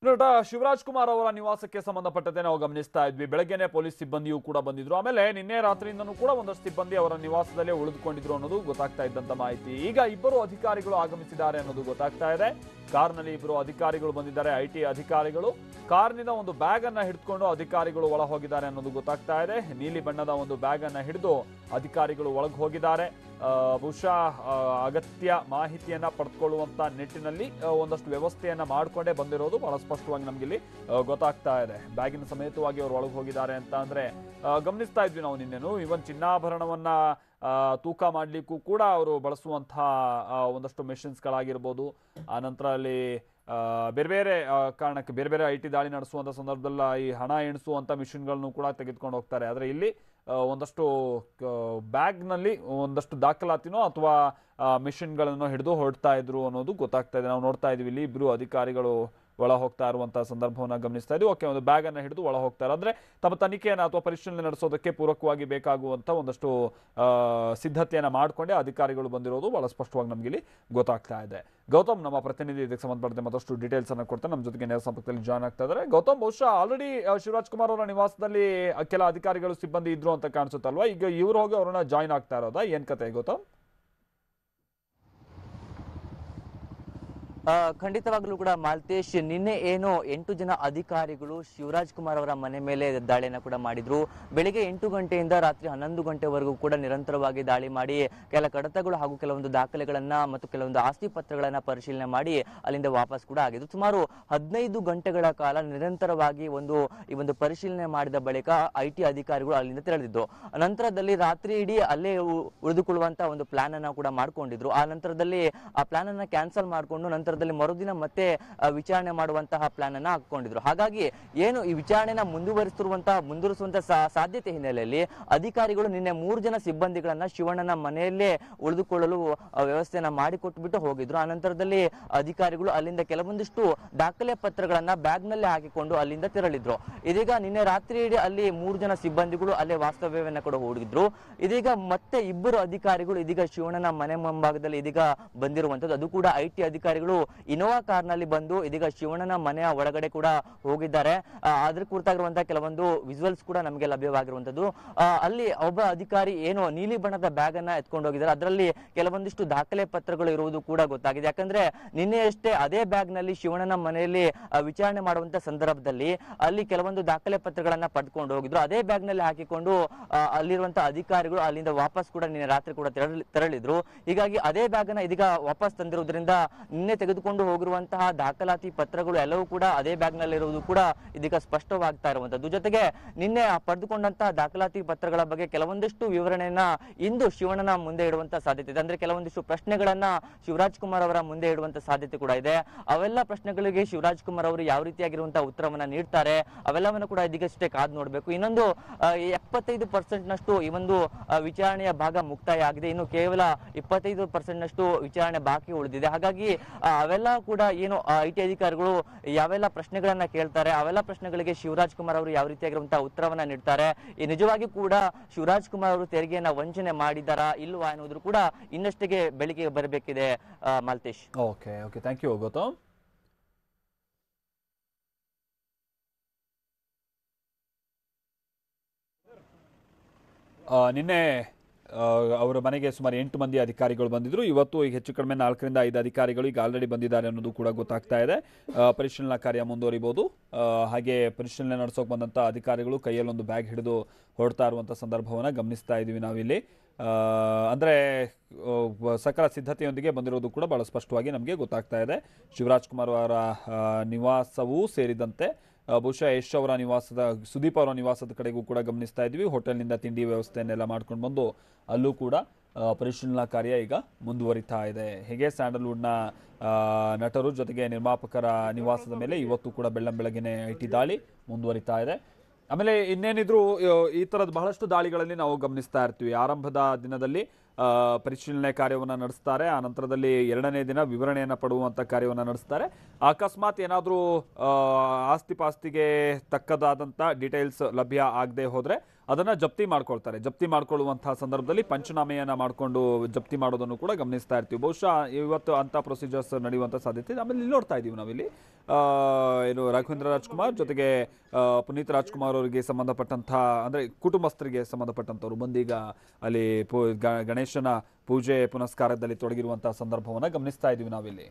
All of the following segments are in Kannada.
ನಟ ಶಿವರಾಜ್ ಕುಮಾರ್ ಅವರ ನಿವಾಸಕ್ಕೆ ಸಂಬಂಧಪಟ್ಟಂತೆ ನಾವು ಗಮನಿಸ್ತಾ ಇದ್ವಿ. ಬೆಳಗ್ಗೆನೆ ಪೊಲೀಸ್ ಸಿಬ್ಬಂದಿಯೂ ಕೂಡ ಬಂದಿದ್ರು. ಆಮೇಲೆ ನಿನ್ನೆ ರಾತ್ರಿಯಿಂದನೂ ಕೂಡ ಒಂದಷ್ಟು ಸಿಬ್ಬಂದಿ ಅವರ ನಿವಾಸದಲ್ಲೇ ಉಳಿದುಕೊಂಡಿದ್ರು ಅನ್ನೋದು ಗೊತ್ತಾಗ್ತಾ ಇದ್ದಂತ ಮಾಹಿತಿ. ಈಗ ಇಬ್ಬರು ಅಧಿಕಾರಿಗಳು ಆಗಮಿಸಿದ್ದಾರೆ ಅನ್ನೋದು ಗೊತ್ತಾಗ್ತಾ ಇದೆ. ಕಾರ್ನಲ್ಲಿ ಇಬ್ಬರು ಅಧಿಕಾರಿಗಳು ಬಂದಿದ್ದಾರೆ, ಐಟಿ ಅಧಿಕಾರಿಗಳು. ಕಾರ್ನಿಂದ ಒಂದು ಬ್ಯಾಗ್ ಅನ್ನ ಹಿಡಿದುಕೊಂಡು ಅಧಿಕಾರಿಗಳು ಒಳ ಹೋಗಿದ್ದಾರೆ ಅನ್ನೋದು ಗೊತ್ತಾಗ್ತಾ ಇದೆ. ನೀಲಿ ಬಣ್ಣದ ಒಂದು ಬ್ಯಾಗ್ ಅನ್ನ ಹಿಡಿದು ಅಧಿಕಾರಿಗಳು ಒಳಗೆ ಹೋಗಿದ್ದಾರೆ. ಬಹುಶಃ ಅಗತ್ಯ ಮಾಹಿತಿಯನ್ನ ಪಡೆದುಕೊಳ್ಳುವಂತ ನಿಟ್ಟಿನಲ್ಲಿ ಒಂದಷ್ಟು ವ್ಯವಸ್ಥೆಯನ್ನ ಮಾಡಿಕೊಂಡೇ ಬಂದಿರೋದು ಬಹಳ ಸ್ಪಷ್ಟವಾಗಿ ನಮ್ಗಿಲ್ಲಿ ಗೊತ್ತಾಗ್ತಾ ಇದೆ. ಬ್ಯಾಗಿನ ಸಮೇತವಾಗಿ ಅವರು ಒಳಗೆ ಹೋಗಿದ್ದಾರೆ ಅಂತ ಅಂದ್ರೆ ಗಮನಿಸ್ತಾ ಇದ್ವಿ ನಾವು ನಿನ್ನೆನು. ಇವನ್ ಚಿನ್ನಾಭರಣವನ್ನ ತೂಕ ಮಾಡಲಿಕ್ಕೂ ಕೂಡ ಅವರು ಬಳಸುವಂತಹ ಒಂದಷ್ಟು ಮೆಷಿನ್ಸ್ಗಳಾಗಿರ್ಬೋದು. ಆ ನಂತರ ಅಲ್ಲಿ ಬೇರೆ ಬೇರೆ ಕಾರಣಕ್ಕೆ ಬೇರೆ ಬೇರೆ ಐಟಿ ದಾಳಿ ನಡೆಸುವಂಥ ಸಂದರ್ಭದಲ್ಲಿ ಈ ಹಣ ಎಣಿಸುವಂಥ ಮಿಷಿನ್ಗಳನ್ನು ಕೂಡ ತೆಗೆದುಕೊಂಡು ಹೋಗ್ತಾರೆ. ಆದರೆ ಇಲ್ಲಿ ಒಂದಷ್ಟು ಬ್ಯಾಗ್ನಲ್ಲಿ ಒಂದಷ್ಟು ದಾಖಲಾತಿನೋ ಅಥವಾ ಮಿಷಿನ್ಗಳನ್ನು ಹಿಡಿದು ಹೊರಡ್ತಾ ಇದ್ರು ಅನ್ನೋದು ಗೊತ್ತಾಗ್ತಾ ಇದೆ. ನಾವು ನೋಡ್ತಾ ಇದೀವಿ ಇಲ್ಲಿ ಇಬ್ಬರು ಅಧಿಕಾರಿಗಳು ಒಳ ಹೋಗ್ತಾ ಇರುವಂತಹ ಸಂದರ್ಭವನ್ನು ಗಮನಿಸ್ತಾ ಇದ್ವಿ. ಓಕೆ, ಒಂದು ಬ್ಯಾಗ್ ಅನ್ನು ಹಿಡಿದು ಒಳ ಹೋಗ್ತಾರೆ ಅಂದ್ರೆ ತಮ್ಮ ತನಿಖೆಯನ್ನು ಅಥವಾ ಪರಿಶೀಲನೆ ನಡೆಸೋದಕ್ಕೆ ಪೂರಕವಾಗಿ ಬೇಕಾಗುವಂತ ಒಂದಷ್ಟು ಸಿದ್ಧತೆಯನ್ನ ಮಾಡಿಕೊಂಡೆ ಅಧಿಕಾರಿಗಳು ಬಂದಿರೋದು ಬಹಳ ಸ್ಪಷ್ಟವಾಗಿ ನಮ್ಗೆ ಗೊತ್ತಾಗ್ತಾ ಇದೆ. ಗೌತಮ್ ನಮ್ಮ ಪ್ರತಿನಿಧಿ ಇದಕ್ಕೆ ಸಂಬಂಧಪಟ್ಟಂತೆ ಮತ್ತಷ್ಟು ಡೀಟೇಲ್ಸ್ ಅನ್ನು ಕೊಡ್ತಾರೆ. ನಮ್ಮ ಜೊತೆಗೆ ನೇರ ಸಂಪರ್ಕದಲ್ಲಿ ಜಾಯ್ನ್ ಆಗ್ತಾ ಇದ್ದಾರೆ. ಗೌತಮ್, ಬಹುಶಃ ಆಲ್ರೆಡಿ ಶಿವರಾಜ್ ಕುಮಾರ್ ಅವರ ನಿವಾಸದಲ್ಲಿ ಕೆಲ ಅಧಿಕಾರಿಗಳು ಸಿಬ್ಬಂದಿ ಇದ್ರು ಅಂತ ಕಾಣಿಸುತ್ತಲ್ವಾ? ಈಗ ಇವರು ಹೋಗಿ ಅವರನ್ನ ಜಾಯ್ನ್ ಆಗ್ತಾ ಇರೋದಾ? ಏನ್ ಕತೆ ಗೌತಮ್? ಖಂಡಿತವಾಗ್ಲೂ ಕೂಡ ಮಾಲ್ತೇಶ್, ನಿನ್ನೆ ಏನು 8 ಜನ ಅಧಿಕಾರಿಗಳು ಶಿವರಾಜ್ ಕುಮಾರ್ ಅವರ ಮನೆ ಮೇಲೆ ದಾಳಿಯನ್ನು ಕೂಡ ಮಾಡಿದ್ರು. ಬೆಳಿಗ್ಗೆ 8 ಗಂಟೆಯಿಂದ ರಾತ್ರಿ 11 ಗಂಟೆವರೆಗೂ ಕೂಡ ನಿರಂತರವಾಗಿ ದಾಳಿ ಮಾಡಿ ಕೆಲ ಕಡತಗಳು ಹಾಗೂ ಕೆಲವೊಂದು ದಾಖಲೆಗಳನ್ನ ಮತ್ತು ಕೆಲವೊಂದು ಆಸ್ತಿ ಪತ್ರಗಳನ್ನ ಪರಿಶೀಲನೆ ಮಾಡಿ ಅಲ್ಲಿಂದ ವಾಪಸ್ ಕೂಡ ಆಗಿದ್ರು. ಸುಮಾರು 15 ಗಂಟೆಗಳ ಕಾಲ ನಿರಂತರವಾಗಿ ಈ ಒಂದು ಪರಿಶೀಲನೆ ಮಾಡಿದ ಬಳಿಕ ಐಟಿ ಅಧಿಕಾರಿಗಳು ಅಲ್ಲಿಂದ ತೆರಳಿದ್ರು. ನಂತರದಲ್ಲಿ ರಾತ್ರಿ ಇಡೀ ಅಲ್ಲೇ ಉಳಿದುಕೊಳ್ಳುವಂತಹ ಒಂದು ಪ್ಲಾನ್ ಅನ್ನ ಕೂಡ ಮಾಡ್ಕೊಂಡಿದ್ರು. ಆ ನಂತರದಲ್ಲಿ ಆ ಪ್ಲಾನ್ ಅನ್ನ ಕ್ಯಾನ್ಸಲ್ ಮಾಡಿಕೊಂಡು ನಂತರ ಮರುದಿನ ಮತ್ತೆ ವಿಚಾರಣೆ ಮಾಡುವಂತಹ ಪ್ಲಾನ್ ಅನ್ನ ಹಾಕೊಂಡಿದ್ರು. ಹಾಗಾಗಿ ಏನು ಈ ವಿಚಾರಣೆನ ಮುಂದುವರಿಸುವಂತಹ ಸಾಧ್ಯತೆ ಹಿನ್ನೆಲೆಯಲ್ಲಿ ಅಧಿಕಾರಿಗಳು ನಿನ್ನೆ 3 ಜನ ಸಿಬ್ಬಂದಿಗಳನ್ನ ಶಿವಣ್ಣನ ಮನೆಯಲ್ಲೇ ಉಳಿದುಕೊಳ್ಳಲು ವ್ಯವಸ್ಥೆಯನ್ನ ಮಾಡಿಕೊಟ್ಬಿಟ್ಟು ಹೋಗಿದ್ರು. ಆ ನಂತರದಲ್ಲಿ ಅಧಿಕಾರಿಗಳು ಅಲ್ಲಿಂದ ಕೆಲವೊಂದಿಷ್ಟು ದಾಖಲೆ ಪತ್ರಗಳನ್ನ ಬ್ಯಾಗ್ ನಲ್ಲಿ ಹಾಕಿಕೊಂಡು ಅಲ್ಲಿಂದ ತೆರಳಿದ್ರು. ಇದೀಗ ನಿನ್ನೆ ರಾತ್ರಿ ಇಡೀ ಅಲ್ಲಿ 3 ಜನ ಸಿಬ್ಬಂದಿಗಳು ಅಲ್ಲೇ ವಾಸ್ತವ್ಯವನ್ನ ಕೂಡ ಹೂಡಿದ್ರು. ಇದೀಗ ಮತ್ತೆ ಇಬ್ಬರು ಅಧಿಕಾರಿಗಳು ಇದೀಗ ಶಿವಣ್ಣನ ಮನೆ ಮುಂಭಾಗದಲ್ಲಿ ಇದೀಗ ಬಂದಿರುವಂತದ್ದು. ಅದು ಕೂಡ ಐಟಿ ಅಧಿಕಾರಿಗಳು ಇನೋವಾ ಕಾರ್ನಲ್ಲಿ ಬಂದು ಇದೀಗ ಶಿವಣ್ಣನ ಮನೆಯ ಒಳಗಡೆ ಕೂಡ ಹೋಗಿದ್ದಾರೆ. ಅದ್ರ ಕುರಿತಾಗಿರುವಂತಹ ಕೆಲವೊಂದು ವಿಜುವಲ್ಸ್ ಕೂಡ ನಮಗೆ ಲಭ್ಯವಾಗಿರುವಂತದ್ದು. ಅಲ್ಲಿ ಒಬ್ಬ ಅಧಿಕಾರಿ ಏನು ನೀಲಿ ಬಣ್ಣದ ಬ್ಯಾಗ್ ಅನ್ನ ಎತ್ಕೊಂಡು ಹೋಗಿದ್ದಾರೆ. ಅದರಲ್ಲಿ ಕೆಲವೊಂದಿಷ್ಟು ದಾಖಲೆ ಪತ್ರಗಳು ಇರುವುದು ಕೂಡ ಗೊತ್ತಾಗಿದೆ. ಯಾಕಂದ್ರೆ ನಿನ್ನೆಯಷ್ಟೇ ಅದೇ ಬ್ಯಾಗ್ ನಲ್ಲಿ ಶಿವಣ್ಣನ ಮನೆಯಲ್ಲಿ ವಿಚಾರಣೆ ಮಾಡುವಂತ ಸಂದರ್ಭದಲ್ಲಿ ಅಲ್ಲಿ ಕೆಲವೊಂದು ದಾಖಲೆ ಪತ್ರಗಳನ್ನ ಪಡ್ಕೊಂಡು ಹೋಗಿದ್ರು. ಅದೇ ಬ್ಯಾಗ್ ನಲ್ಲಿ ಹಾಕಿಕೊಂಡು ಅಲ್ಲಿರುವಂತಹ ಅಧಿಕಾರಿಗಳು ಅಲ್ಲಿಂದ ವಾಪಸ್ ಕೂಡ ನಿನ್ನೆ ರಾತ್ರಿ ಕೂಡ ತೆರಳಿದ್ರು. ಹೀಗಾಗಿ ಅದೇ ಬ್ಯಾಗ್ ಅನ್ನ ಇದೀಗ ವಾಪಸ್ ತಂದಿರುವುದರಿಂದ ನಿನ್ನೆ ತೆಗೆದುಕೊಂಡು ಹೋಗಿರುವಂತಹ ದಾಖಲಾತಿ ಪತ್ರಗಳು ಎಲ್ಲವೂ ಕೂಡ ಅದೇ ಬ್ಯಾಗ್ ನಲ್ಲಿ ಇರುವುದು ಕೂಡ ಇದೀಗ ಸ್ಪಷ್ಟವಾಗ್ತಾ ಇರುವಂತದ್ದು. ಜೊತೆಗೆ ನಿನ್ನೆ ಪಡೆದುಕೊಂಡಂತಹ ದಾಖಲಾತಿ ಪತ್ರಗಳ ಬಗ್ಗೆ ಕೆಲವೊಂದಿಷ್ಟು ವಿವರಣೆಯನ್ನ ಇಂದು ಶಿವಣ್ಣನ ಮುಂದೆ ಇಡುವಂತ ಸಾಧ್ಯತೆ ಇದೆ. ಅಂದ್ರೆ ಕೆಲವೊಂದಿಷ್ಟು ಪ್ರಶ್ನೆಗಳನ್ನ ಶಿವರಾಜ್ ಕುಮಾರ್ ಅವರ ಮುಂದೆ ಇಡುವಂತ ಸಾಧ್ಯತೆ ಕೂಡ ಇದೆ. ಅವೆಲ್ಲ ಪ್ರಶ್ನೆಗಳಿಗೆ ಶಿವರಾಜ್ ಕುಮಾರ್ ಅವರು ಯಾವ ರೀತಿಯಾಗಿರುವಂತಹ ಉತ್ತರವನ್ನ ನೀಡ್ತಾರೆ ಅವೆಲ್ಲವನ್ನು ಕೂಡ ಇದೀಗಷ್ಟೇ ಕಾದು ನೋಡ್ಬೇಕು. ಇನ್ನೊಂದು 75% ನಷ್ಟು ಈ ಒಂದು ವಿಚಾರಣೆಯ ಭಾಗ ಮುಕ್ತಾಯ ಆಗಿದೆ. ಇನ್ನು ಕೇವಲ 25% ನಷ್ಟು ವಿಚಾರಣೆ ಬಾಕಿ ಉಳಿದಿದೆ. ಹಾಗಾಗಿ ಅವೆಲ್ಲ ಕೂಡ ಏನು ಐಟಿ ಅಧಿಕಾರಿಗಳು ಯಾವೆಲ್ಲ ಪ್ರಶ್ನೆಗಳನ್ನ ಕೇಳ್ತಾರೆ ಅವೆಲ್ಲ ಪ್ರಶ್ನೆಗಳಿಗೆ ಶಿವರಾಜ್ ಕುಮಾರ್ ಅವರು ಯಾವ ರೀತಿಯಾಗಿರುವಂತಹ ಉತ್ತರವನ್ನ ನೀಡ್ತಾರೆ. ಈ ನಿಜವಾಗಿ ಕೂಡ ಶಿವರಾಜ್ ಕುಮಾರ್ ಅವರು ತೆರಿಗೆಯನ್ನ ವಂಚನೆ ಮಾಡಿದಾರಾ ಇಲ್ವಾ ಅನ್ನೋದ್ರು ಕೂಡ ಇನ್ನಷ್ಟಿಗೆ ಬೆಳಿಗ್ಗೆ ಬರಬೇಕಿದೆ Maltesh. Okay, thank you Gautam. ನಿನ್ನೆ ಅವರ ಮನೆಗೆ ಸುಮಾರು 8 ಮಂದಿ ಅಧಿಕಾರಿಗಳು ಬಂದಿದ್ರು. ಇವತ್ತು ಈಗ ಹೆಚ್ಚು ಕಡಿಮೆ 4 ರಿಂದ 5 ಅಧಿಕಾರಿಗಳು ಈಗ ಆಲ್ರೆಡಿ ಬಂದಿದ್ದಾರೆ ಅನ್ನೋದು ಕೂಡ ಗೊತ್ತಾಗ್ತಾ ಇದೆ. ಪರಿಶೀಲನಾ ಕಾರ್ಯ ಮುಂದುವರಿಬಹುದು. ಹಾಗೆ ಪರಿಶೀಲನೆ ನಡೆಸೋಕೆ ಬಂದಂಥ ಅಧಿಕಾರಿಗಳು ಕೈಯಲ್ಲಿ ಒಂದು ಬ್ಯಾಗ್ ಹಿಡಿದು ಹೊರಡ್ತಾ ಇರುವಂಥ ಸಂದರ್ಭವನ್ನು ಗಮನಿಸ್ತಾ ಇದ್ದೀವಿ ನಾವಿಲ್ಲಿ. ಅಂದರೆ ಸಕಲ ಸಿದ್ಧತೆಯೊಂದಿಗೆ ಬಂದಿರೋದು ಕೂಡ ಬಹಳ ಸ್ಪಷ್ಟವಾಗಿ ನಮಗೆ ಗೊತ್ತಾಗ್ತಾ ಇದೆ. ಶಿವರಾಜ್ ಕುಮಾರ್ ಅವರ ನಿವಾಸವೂ ಸೇರಿದಂತೆ ಬಹುಶಃ ಯಶ್ ಅವರ ನಿವಾಸದ, ಸುದೀಪ್ ಅವರ ನಿವಾಸದ ಕಡೆಗೂ ಕೂಡ ಗಮನಿಸ್ತಾ ಇದ್ವಿ. ಹೋಟೆಲ್ನಿಂದ ತಿಂಡಿ ವ್ಯವಸ್ಥೆಯನ್ನೆಲ್ಲ ಮಾಡ್ಕೊಂಡು ಬಂದು ಅಲ್ಲೂ ಕೂಡ ಪರಿಶೀಲನಾ ಕಾರ್ಯ ಈಗ ಮುಂದುವರಿತಾ ಇದೆ. ಹೀಗೆ ಸ್ಯಾಂಡಲ್ವುಡ್ನ ನಟರು ಜೊತೆಗೆ ನಿರ್ಮಾಪಕರ ನಿವಾಸದ ಮೇಲೆ ಇವತ್ತು ಕೂಡ ಬೆಳ್ಳಂಬೆಳಗ್ಗೆನೆ ಐಟಿ ದಾಳಿ ಮುಂದುವರಿತಾ ಇದೆ. ಆಮೇಲೆ ಇನ್ನೇನಿದ್ರು ಈ ಥರದ ಬಹಳಷ್ಟು ದಾಳಿಗಳಲ್ಲಿ ನಾವು ಗಮನಿಸ್ತಾ ಇರ್ತೀವಿ. ಆರಂಭದ ದಿನದಲ್ಲಿ ಪರಿಶೀಲನೆ ಕಾರ್ಯವನ್ನು ನಡೆಸ್ತಾರೆ. ಆ ನಂತರದಲ್ಲಿ 2ನೇ ದಿನ ವಿವರಣೆಯನ್ನು ಪಡುವಂಥ ಕಾರ್ಯವನ್ನು ನಡೆಸ್ತಾರೆ. ಅಕಸ್ಮಾತ್ ಏನಾದರೂ ಆಸ್ತಿ ಪಾಸ್ತಿಗೆ ತಕ್ಕದಾದಂಥ ಡೀಟೇಲ್ಸ್ ಲಭ್ಯ ಆಗದೆ ಹೋದರೆ ಅದನ್ನ ಜಪ್ತಿ ಮಾಡ್ಕೊಳ್ತಾರೆ. ಜಪ್ತಿ ಮಾಡ್ಕೊಳ್ಳುವಂತಹ ಸಂದರ್ಭದಲ್ಲಿ ಪಂಚನಾಮೆಯನ್ನ ಮಾಡಿಕೊಂಡು ಜಪ್ತಿ ಮಾಡೋದನ್ನು ಕೂಡ ಗಮನಿಸ್ತಾ ಇರ್ತೀವಿ. ಬಹುಶಃ ಇವತ್ತು ಅಂತ ಪ್ರೊಸೀಜರ್ಸ್ ನಡೆಯುವಂತ ಸಾಧ್ಯತೆ ಇದೆ. ಆಮೇಲೆ ಇಲ್ಲಿ ನೋಡ್ತಾ ಇದೀವಿ ನಾವಿಲ್ಲಿ ಏನು ರಾಘವೇಂದ್ರ ರಾಜ್ಕುಮಾರ್ ಜೊತೆಗೆ ಪುನೀತ್ ರಾಜ್ಕುಮಾರ್ ಅವರಿಗೆ ಸಂಬಂಧಪಟ್ಟಂತಹ ಅಂದ್ರೆ ಕುಟುಂಬಸ್ಥರಿಗೆ ಸಂಬಂಧಪಟ್ಟಂತವ್ರು ಬಂದೀಗ ಅಲ್ಲಿ ಗಣೇಶನ ಪೂಜೆ ಪುನಸ್ಕಾರದಲ್ಲಿ ತೊಡಗಿರುವಂತಹ ಸಂದರ್ಭವನ್ನ ಗಮನಿಸ್ತಾ ಇದೀವಿ ನಾವಿಲ್ಲಿ.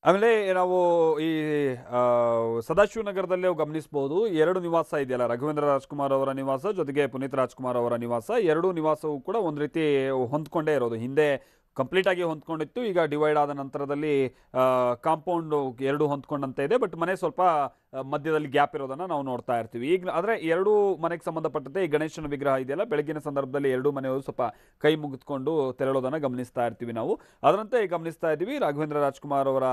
ಆಮೇಲೆ ನಾವು ಈ ಸದಾಶಿವನಗರದಲ್ಲೇ ಗಮನಿಸಬಹುದು, ಎರಡು ನಿವಾಸ ಇದೆಯಲ್ಲ, ರಾಘವೇಂದ್ರ ರಾಜ್ಕುಮಾರ್ ಅವರ ನಿವಾಸ ಜೊತೆಗೆ ಪುನೀತ್ ರಾಜ್ಕುಮಾರ್ ಅವರ ನಿವಾಸ. ಎರಡು ನಿವಾಸವೂ ಕೂಡ ಒಂದು ರೀತಿ ಹೊಂದ್ಕೊಂಡೇ ಇರೋದು. ಹಿಂದೆ ಕಂಪ್ಲೀಟ್ ಆಗಿ ಹೊಂದ್ಕೊಂಡಿತ್ತು, ಈಗ ಡಿವೈಡ್ ಆದ ನಂತರದಲ್ಲಿ ಕಾಂಪೌಂಡ್ ಎರಡು ಹೊಂದ್ಕೊಂಡಂತೆ ಇದೆ. ಬಟ್ ಮನೆ ಸ್ವಲ್ಪ ಮಧ್ಯದಲ್ಲಿ ಗ್ಯಾಪ್ ಇರೋದನ್ನ ನಾವು ನೋಡ್ತಾ ಇರ್ತೀವಿ. ಈಗ ಆದರೆ ಎರಡು ಮನೆಗೆ ಸಂಬಂಧಪಟ್ಟಂತೆ ಈ ಗಣೇಶನ ವಿಗ್ರಹ ಇದೆಯಲ್ಲ, ಬೆಳಗಿನ ಸಂದರ್ಭದಲ್ಲಿ ಎರಡು ಮನೆಯವರು ಸ್ವಲ್ಪ ಕೈ ಮುಗಿದುಕೊಂಡು ತೆರಳೋದನ್ನ ಗಮನಿಸ್ತಾ ಇರ್ತೀವಿ ನಾವು. ಅದರಂತೆ ಗಮನಿಸ್ತಾ ಇದ್ದೀವಿ ರಾಘವೇಂದ್ರ ರಾಜ್ಕುಮಾರ್ ಅವರ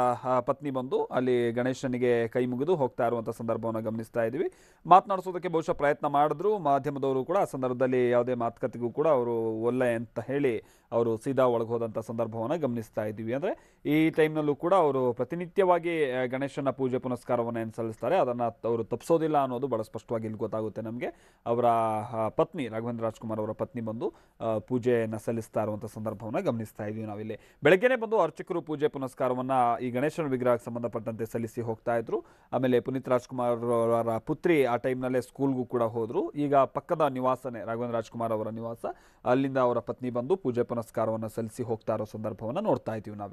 ಪತ್ನಿ ಬಂದು ಅಲ್ಲಿ ಗಣೇಶನಿಗೆ ಕೈ ಮುಗಿದು ಹೋಗ್ತಾ ಇರುವಂಥ ಸಂದರ್ಭವನ್ನು ಗಮನಿಸ್ತಾ ಇದ್ದೀವಿ. ಮಾತನಾಡಿಸೋದಕ್ಕೆ ಬಹುಶಃ ಪ್ರಯತ್ನ ಮಾಡಿದ್ರು ಮಾಧ್ಯಮದವರು ಕೂಡ. ಆ ಸಂದರ್ಭದಲ್ಲಿ ಯಾವುದೇ ಮಾತುಕತೆಗೂ ಕೂಡ ಅವರು ಒಲ್ಲೆ ಅಂತ ಹೇಳಿ ಅವರು ಸೀದಾ ಒಳಗೆ ಹೋದಂಥ ಸಂದರ್ಭವನ್ನು ಗಮನಿಸ್ತಾ ಇದ್ದೀವಿ. ಅಂದರೆ ಈ ಟೈಮ್ನಲ್ಲೂ ಕೂಡ ಅವರು ಪ್ರತಿನಿತ್ಯವಾಗಿ ಗಣೇಶನ ಪೂಜೆ ಪುನಸ್ಕಾರವನ್ನು ಏನು ಸಲ್ಲಿಸ್ತಾರೆ ಅದನ್ನು ಅವರು ತಪ್ಪಿಸೋದಿಲ್ಲ ಅನ್ನೋದು ಬಹಳ ಸ್ಪಷ್ಟವಾಗಿ ಇಲ್ಲಿ ಗೊತ್ತಾಗುತ್ತೆ ನಮಗೆ. ಅವರ ಪತ್ನಿ ರಾಘವೇಂದ್ರ ರಾಜ್ಕುಮಾರ್ ಅವರ ಪತ್ನಿ ಬಂದು ಪೂಜೆಯನ್ನು ಸಲ್ಲಿಸ್ತಾ ಇರುವಂಥ ಸಂದರ್ಭವನ್ನು ಗಮನಿಸ್ತಾ ಇದ್ದೀವಿ ನಾವಿಲ್ಲಿ. ಬೆಳಗ್ಗೆನೇ ಬಂದು ಅರ್ಚಕರು ಪೂಜೆ ಪುನಸ್ಕಾರವನ್ನು ಈ ಗಣೇಶನ ವಿಗ್ರಹಕ್ಕೆ ಸಂಬಂಧಪಟ್ಟಂತೆ ಸಲ್ಲಿಸಿ ಹೋಗ್ತಾ ಇದ್ರು. ಆಮೇಲೆ ಪುನೀತ್ ರಾಜ್ಕುಮಾರ್ ಅವರ ಪುತ್ರಿ ಆ ಟೈಮ್ನಲ್ಲೇ ಸ್ಕೂಲ್ಗೂ ಕೂಡ ಹೋದರು. ಈಗ ಪಕ್ಕದ ನಿವಾಸನೇ ರಾಘವೇಂದ್ರ ರಾಜ್ಕುಮಾರ್ ಅವರ ನಿವಾಸ, ಅಲ್ಲಿಂದ ಅವರ ಪತ್ನಿ ಬಂದು ಪೂಜೆ ಪುನಸ್ಕಾರವನ್ನು ಸಲ್ಲಿಸಿ ಹೋಗ್ತಾ ಇರೋ ಸಂದರ್ಭವನ್ನು ನೋಡ್ತಾ ಇದ್ದೀವಿ ನಾವಿಲ್ಲಿ.